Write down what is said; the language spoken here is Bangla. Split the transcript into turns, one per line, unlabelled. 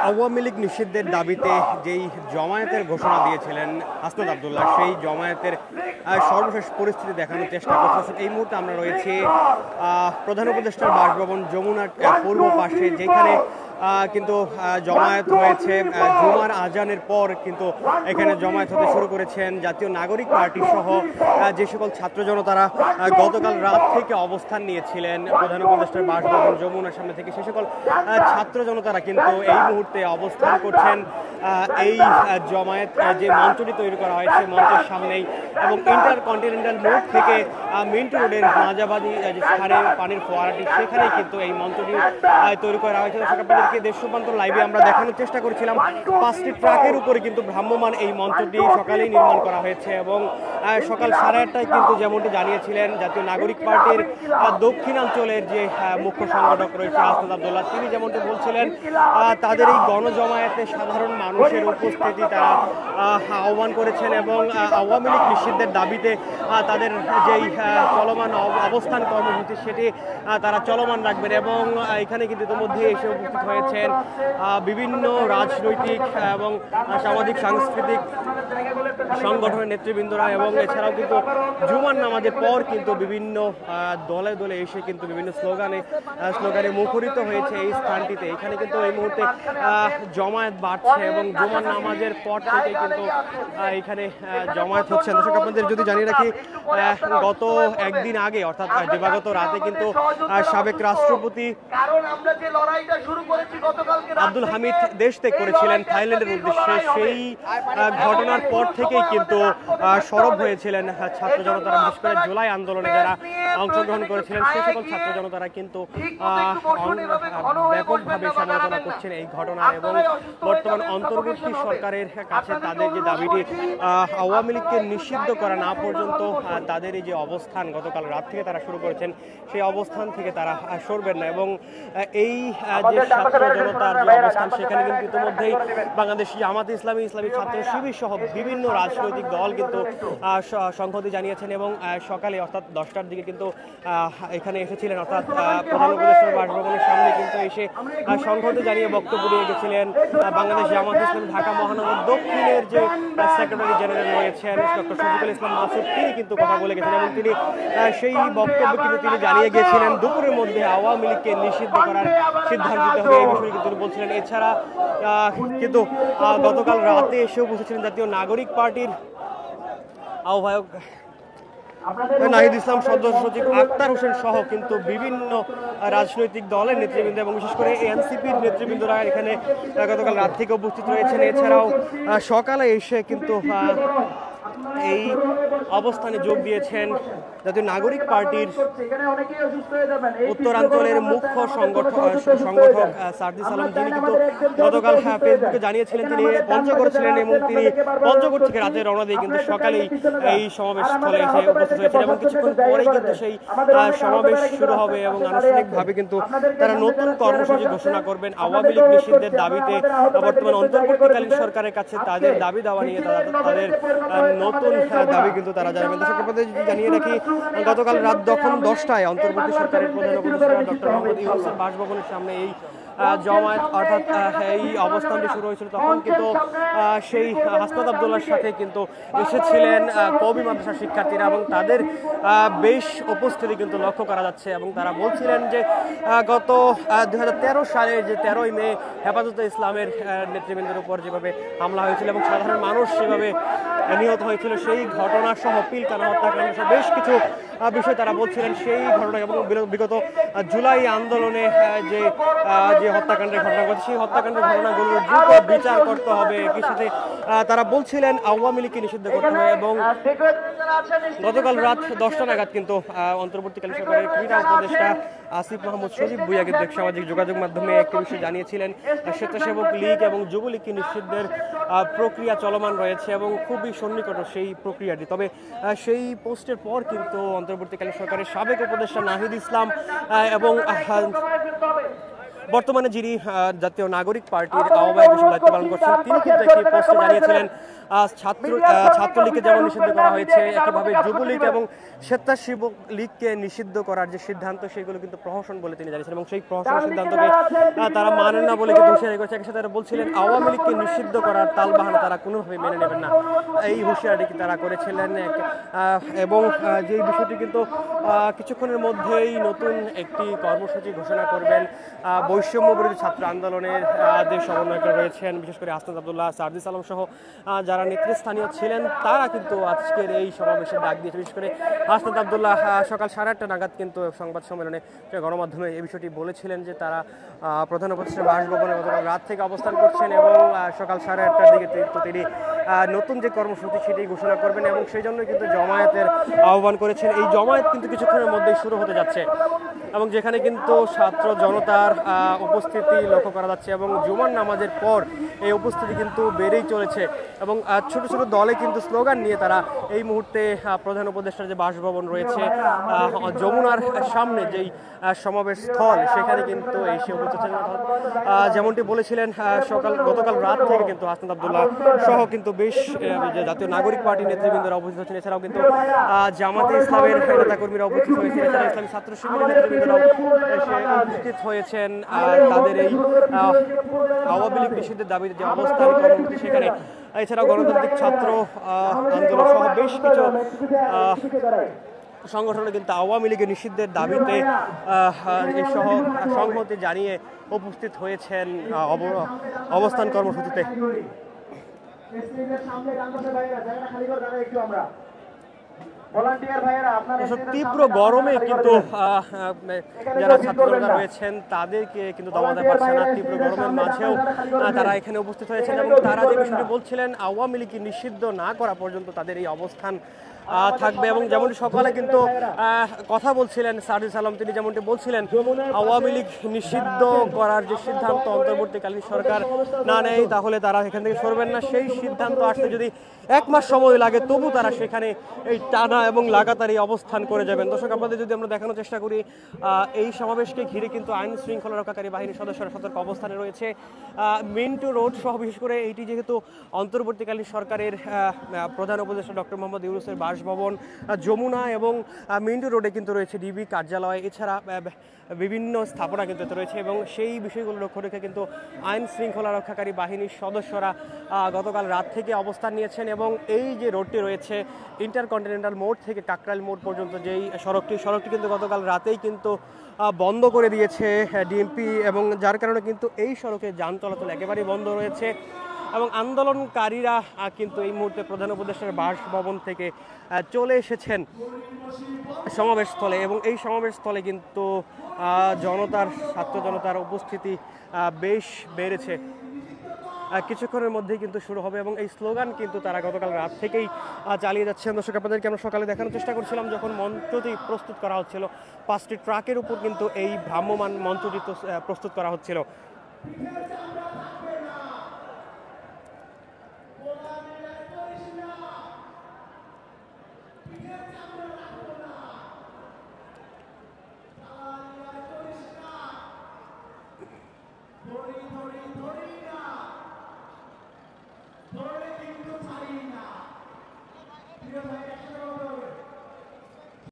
আওয়ামী লীগ নিষিদ্ধের দাবিতে যেই জমায়েতের ঘোষণা দিয়েছিলেন হাসনাত আব্দুল্লাহ, সেই জমায়েতের সর্বশেষ পরিস্থিতি দেখানোর চেষ্টা করতেছেন। এই মুহূর্তে আমরা রয়েছি প্রধান উপদেষ্টার বাসভবন যমুনার পূর্ব পাশে, যেখানে কিন্তু জমায়েত হয়েছে। জুমার আজানের পর কিন্তু এখানে জমায়েত হতে শুরু করেছেন জাতীয় নাগরিক পার্টি সহ যে সকল ছাত্র জনতারা গতকাল রাত থেকে অবস্থান নিয়েছিলেন প্রধান উপদেষ্টার বাসভবন যমুনার সামনে থেকে। সে সকল ছাত্র জনতারা কিন্তু এই মুহূর্তে অবস্থান করছেন এই জমায়েত যে মঞ্চটি তৈরি করা হয়েছে মঞ্চের সামনেই, এবং ইন্টারকন্টিনেন্টাল মোড় থেকে মিন্টু রোডের মাঝাবাদী যে স্থানে পানির ফোয়ারাটি, সেখানেই কিন্তু এই মঞ্চটি তৈরি করা হয়েছে। আপনাদেরকে দেশ রূপান্তর লাইভে আমরা দেখানোর চেষ্টা করেছিলাম 5টি ট্রাকের উপরে কিন্তু ভ্রাম্যমান এই মঞ্চটি সকালেই নির্মাণ করা হয়েছে, এবং সকাল 8:30টায় কিন্তু যেমনটি জানিয়েছিলেন জাতীয় নাগরিক পার্টির দক্ষিণাঞ্চলের যে মুখ্য সংগঠক রয়েছে হাসনাত আব্দুল্লাহ, তিনি যেমনটি বলছিলেন তাদের এই গণজমায়েতে সাধারণ মানুষের উপস্থিতি তারা আহ্বান করেছেন, এবং আওয়ামী লীগ নিষিদ্ধের দাবিতে তাদের যেই চলমান অবস্থান কর্মসূচি সেটি তারা চলমান রাখবেন। এবং এখানে কিন্তু ইতিমধ্যে এসে উপস্থিত হয়েছেন বিভিন্ন রাজনৈতিক এবং সামাজিক সাংস্কৃতিক সংগঠনের নেতৃবৃন্দরা, এবং এছাড়াও কিন্তু জুমার নামাজের পর কিন্তু বিভিন্ন দলে দলে এসে কিন্তু বিভিন্ন স্লোগানে মুখরিত হয়েছে এই স্থানটিতে। এখানে কিন্তু এই মুহূর্তে জমায়েত বাড়ছে, এবং জুমার নামাজের পর থেকে কিন্তু এখানে জমায়েত হচ্ছে। দর্শক আপনাদের যদি জানিয়ে রাখি, গত একদিন আগে অর্থাৎ দিবাগত রাতে কিন্তু সাবেক রাষ্ট্রপতি আব্দুল হামিদ দেশ ত্যাগ করেছিলেন থাইল্যান্ডের উদ্দেশ্যে। সেই ঘটনার পর থেকেই কিন্তু সরব হয়েছিলেন ছাত্র জনতারা, বিশেষ করে জুলাই আন্দোলনে যারা অংশগ্রহণ করেছিলেন সেই সকল ছাত্র জনতারা কিন্তু ব্যাপকভাবে সমালোচনা করছেন এই ঘটনার, এবং বর্তমান অন্তর্বর্তী সরকারের কাছে তাদের যে দাবিটি আওয়ামী লীগকে নিষিদ্ধ করা না পর্যন্ত তাদের এই যে অবস্থান গতকাল রাত থেকে তারা শুরু করেছেন সেই অবস্থান থেকে তারা সরবেন না। এবং এই যে ছাত্র জনতার যে অবস্থান সেখানে কিন্তু ইতিমধ্যেই বাংলাদেশ জামাতে ইসলামী, ইসলামী ছাত্র শিবির সহ বিভিন্ন রাজনৈতিক দল কিন্তু সংহতি জানিয়েছেন, এবং সকালে অর্থাৎ 10টার দিকে কিন্তু এখানে এসেছিলেন, অর্থাৎ প্রধান উপদেষ্টার বাসভবনের সামনে কিন্তু এসে সংহতি জানিয়ে বক্তব্য দিয়ে গেছিলেন বাংলাদেশ জামাতে ইসলামী ঢাকা মহানগর দক্ষিণের যে সেক্রেটারি জেনারেল রয়েছেন ডক্টর শফিকুল ইসলাম মাসুদ, তিনি কিন্তু কথা বলে গেছেন, এবং তিনি সেই বক্তব্য কিন্তু তিনি জানিয়ে গিয়েছিলেন দুপুরের মধ্যে আওয়ামী লীগকে নিষিদ্ধ করার সিদ্ধান্ত নিতে হবে, এই বিষয়ে কিন্তু তিনি বলছিলেন। এছাড়া কিন্তু গতকাল রাতে এসেও বসেছিলেন জাতীয় নাগরিক পার্টির আহ্বায়ক নাহিদ ইসলাম, সদস্য সচিব আক্তার হোসেন সহ কিন্তু বিভিন্ন রাজনৈতিক দলের নেতৃবৃন্দ এবং বিশেষ করে এনসিপির নেতৃবৃন্দরা এখানে গতকাল রাত থেকে উপস্থিত রয়েছেন। এছাড়াও সকালে এসে কিন্তু এই অবস্থানে যোগ দিয়েছেন জাতীয় নাগরিক পার্টির উত্তরাঞ্চলের মুখ্য সংগঠক সার্জিস আলম, যিনি কিন্তু গতকাল ফেসবুকে জানিয়েছিলেন তিনি পঞ্চগড় ছিলেন, এবং তিনি পঞ্চগড় থেকে রাতে রওনা দিয়ে কিন্তু সকালেই এই সমাবেশ স্থলে এসে উপস্থিত হয়েছেন, এবং কিছুক্ষণ পরেই কিন্তু সেই সমাবেশ শুরু হবে, এবং আনুষ্ঠানিকভাবে কিন্তু তারা নতুন কর্মসূচি ঘোষণা করবেন আওয়ামী লীগ নিষিদ্ধের দাবিতে। বর্তমান অন্তর্বর্তীকালীন সরকারের কাছে তাদের দাবি দাওয়া নিয়ে তাদের নতুন দাবি কিন্তু তারা জানাবেন। দর্শক আপনাদের জানিয়ে রাখি, গতকাল রাত 10টায় অন্তর্বর্তী সরকারের প্রধান উপদেষ্টা ডক্টর মোহাম্মদ ইউনূসের বাসভবনের সামনে এই জমায়েত অর্থাৎ এই অবস্থানটি শুরু হয়েছিল। তখন কিন্তু সেই হাসনাত আব্দুল্লাহর সাথে কিন্তু এসেছিলেন কওমি মাদ্রাসার শিক্ষার্থীরা, এবং তাদের বেশ উপস্থিতি কিন্তু লক্ষ্য করা যাচ্ছে, এবং তারা বলছিলেন যে গত 2013 সালে যে 13ই মে হেফাজতে ইসলামের নেতৃবৃন্দের উপর যেভাবে হামলা হয়েছিল এবং সাধারণ মানুষ সেভাবে নিহত হয়েছিল, সেই ঘটনা সহ পিলখানা হত্যাকাণ্ড সহ বেশ কিছু বিষয় তারা বলছিলেন। সেই ঘটনা এবং বিগত জুলাই আন্দোলনে যে হত্যাকাণ্ডের ঘটনা ঘটেছে সেই হত্যাকাণ্ডের ঘটনাগুলোর দ্রুত বিচার করতে হবে। একই সাথে তারা বলছিলেন আওয়ামী লীগকে নিষিদ্ধ করতে হবে, এবং গতকাল রাত 10টা নাগাদ কিন্তু অন্তর্বর্তীকালীন সরকারের ক্রীড়া উপদেষ্টা আসিফ মাহমুদ সজীব ভুঁইয়া কিন্তু সামাজিক যোগাযোগ মাধ্যমে একটি বিষয় জানিয়েছিলেন, স্বেচ্ছাসেবক লীগ এবং যুবলীগকে নিষিদ্ধের প্রক্রিয়া চলমান রয়েছে এবং খুবই সন্নিকট সেই প্রক্রিয়াটি। তবে সেই পোস্টের পর কিন্তু অন্তর্বর্তীকালীন সরকারের সাবেক উপদেষ্টা নাহিদ ইসলাম এবং বর্তমানে যিনি জাতীয় নাগরিক পার্টির আহ্বায়ক হিসেবে দায়িত্ব পালন করছেন, তিনি কিন্তু একটি পোস্টে জানিয়েছিলেন ছাত্রলীগকে যেমন নিষিদ্ধ করা হয়েছে, একইভাবে যুবলীগ এবং স্বেচ্ছাসেবক লীগকে নিষিদ্ধ করার যে সিদ্ধান্ত, সেগুলো কিন্তু প্রহসন বলে তিনি জানিয়েছেন এবং সেই প্রহসনের সিদ্ধান্তকে তারা মানেন না বলে কিন্তু হুঁশিয়ারি করেছে। একই সাথে তারা বলছিলেন আওয়ামী লীগকে নিষিদ্ধ করার তালবাহানা তারা কোনোভাবে মেনে নেবেন না, এই হুঁশিয়ারিটি তারা করেছিলেন। এবং যে বিষয়টি কিন্তু কিছুক্ষণের মধ্যেই নতুন একটি কর্মসূচি ঘোষণা করবেন বৈষম্য বিরোধী ছাত্র আন্দোলনের যে সমন্বয়করা রয়েছেন, বিশেষ করে হাসনাত আব্দুল্লাহ, সার্জিস আলম সহ যারা নেতৃস্থানীয় ছিলেন, তারা কিন্তু আজকের এই সমাবেশের ডাক দিয়েছে। বিশেষ করে হাসনাত আব্দুল্লাহ সকাল 8:30 নাগাদ কিন্তু সংবাদ সম্মেলনে গণমাধ্যমে এই বিষয়টি বলেছিলেন যে তারা প্রধান উপদেষ্টার বাসভবনে গতকাল রাত থেকে অবস্থান করছেন এবং সকাল 8:30টার দিকে তিনি নতুন যে কর্মসূচি সেটি ঘোষণা করবেন এবং সেই জন্য কিন্তু জমায়েতের আহ্বান করেছেন। এই জমায়েত কিন্তু কিছুক্ষণের মধ্যেই শুরু হতে যাচ্ছে এবং যেখানে কিন্তু ছাত্র জনতার উপস্থিতি লক্ষ্য করা যাচ্ছে এবং জুমার নামাজের পর এই উপস্থিতি কিন্তু বেড়েই চলেছে এবং ছোট ছোট দলে কিন্তু স্লোগান নিয়ে তারা এই মুহূর্তে প্রধান উপদেষ্টার যে বাসভবন রয়েছে যমুনার সামনে যেই সমাবেশ স্থল, সেখানে কিন্তু এসে উপস্থিত যেমনটি বলেছিলেন গতকাল রাত থেকে কিন্তু হাসনাত আব্দুল্লাহ সহ কিন্তু বেশ জাতীয় নাগরিক পার্টির নেতৃবৃন্দরা উপস্থিত হচ্ছেন। এছাড়াও কিন্তু জামাতে ইসলামের নেতাকর্মীরা উপস্থিত হয়েছেন, এছাড়া ইসলামী ছাত্র শিবিরের নেতৃবৃন্দরাও এসে উপস্থিত হয়েছেন। তাদের এই আওয়ামী লীগ নিষিদ্ধের দাবিতে যে অবস্থান কর্মসূচি, সেখানে এছাড়াও গণতান্ত্রিক ছাত্র আন্দোলন সহ বেশ কিছু সংগঠনে কিন্তু আওয়ামী লীগের নিষিদ্ধের দাবিতে সহ সংহতি জানিয়ে উপস্থিত হয়েছেন অবস্থান কর্মসূচিতে। তীব্র গরমে কিন্তু যারা ছাত্ররা রয়েছেন তাদেরকে কিন্তু দমাতে পারছে না। তীব্র গরমের মাঝেও তারা এখানে উপস্থিত হয়েছেন এবং তারা যে বিষয়টি বলছিলেন আওয়ামী লীগ নিষিদ্ধ না করা পর্যন্ত তাদের এই অবস্থান থাকবে। এবং যেমনটি সকালে কিন্তু কথা বলছিলেন সার্জিস আলম, তিনি যেমনটি বলছিলেন আওয়ামী লীগ নিষিদ্ধ করার যে সিদ্ধান্ত অন্তর্বর্তীকালীন সরকার না নেয় তাহলে তারা এখান থেকে সরবেন না। সেই সিদ্ধান্ত আসতে যদি 1 মাস সময় লাগে তবু তারা সেখানে এই টানা এবং লাগাতার এই অবস্থান করে যাবেন। দর্শক, আপনাদের যদি আমরা দেখানোর চেষ্টা করি, এই সমাবেশকে ঘিরে কিন্তু আইন শৃঙ্খলা রক্ষাকারী বাহিনীর সদস্যরা সতর্ক অবস্থানে রয়েছে। মিন্টু রোড সহ বিশেষ করে এইটি যেহেতু অন্তর্বর্তীকালীন সরকারের প্রধান উপদেষ্টা ডক্টর মোহাম্মদ ইউনূসের বাসভবন, যমুনা এবং মিন্টু রোডে কিন্তু রয়েছে ডিবি কার্যালয়, এছাড়া বিভিন্ন স্থাপনা কিন্তু রয়েছে এবং সেই বিষয়গুলো লক্ষ্য রেখে কিন্তু আইন শৃঙ্খলা রক্ষাকারী বাহিনীর সদস্যরা গতকাল রাত থেকে অবস্থান নিয়েছেন এবং এই যে রোডটি রয়েছে ইন্টারকন্টিনেন্টাল মোড় থেকে কাকরাইল মোড় পর্যন্ত যেই সড়কটি কিন্তু গতকাল রাতেই কিন্তু বন্ধ করে দিয়েছে ডিএমপি এবং যার কারণে কিন্তু এই সড়কে যান চলাচল একেবারেই বন্ধ রয়েছে এবং আন্দোলনকারীরা কিন্তু এই মুহূর্তে প্রধান উপদেষ্টার বাসভবন থেকে চলে এসেছেন সমাবেশস্থলে এবং এই সমাবেশস্থলে কিন্তু ছাত্র জনতার উপস্থিতি বেশ বেড়েছে। কিছুক্ষণের মধ্যেই কিন্তু শুরু হবে এবং এই স্লোগান কিন্তু তারা গতকাল রাত থেকেই চালিয়ে যাচ্ছেন। দর্শক, আপনাদেরকে আমরা সকালে দেখানোর চেষ্টা করছিলাম যখন মঞ্চটি প্রস্তুত করা হচ্ছিল, 5টি ট্রাকের উপর কিন্তু এই ভ্রাম্যমাণ মঞ্চটি প্রস্তুত করা হচ্ছিল।